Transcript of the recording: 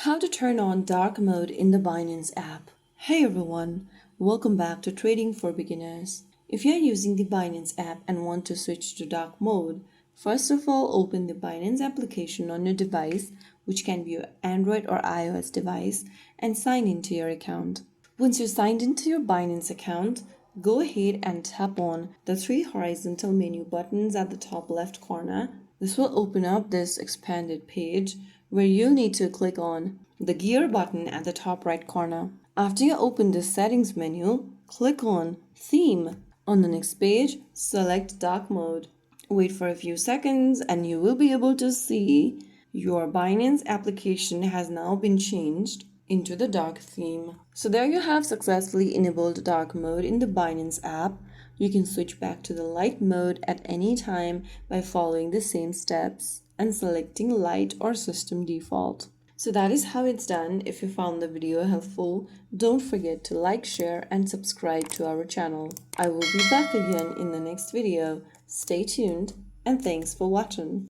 How to turn on dark mode in the Binance app. Hey everyone, welcome back to Trading for Beginners. If you're using the Binance app and want to switch to dark mode, first of all open the Binance application on your device, which can be your Android or iOS device, and sign into your account. Once you're signed into your Binance account, go ahead and tap on the three horizontal menu buttons at the top left corner. This will open up this expanded page where you'll need to click on the gear button at the top right corner. After you open the settings menu, click on theme. On the next page, select dark mode. Wait for a few seconds and you will be able to see your Binance application has now been changed into the dark theme. So there you have successfully enabled dark mode in the Binance app. You can switch back to the light mode at any time by following the same steps and selecting light or system default. So that is how it's done. If you found the video helpful, don't forget to like, share and subscribe to our channel. I will be back again in the next video. Stay tuned and thanks for watching.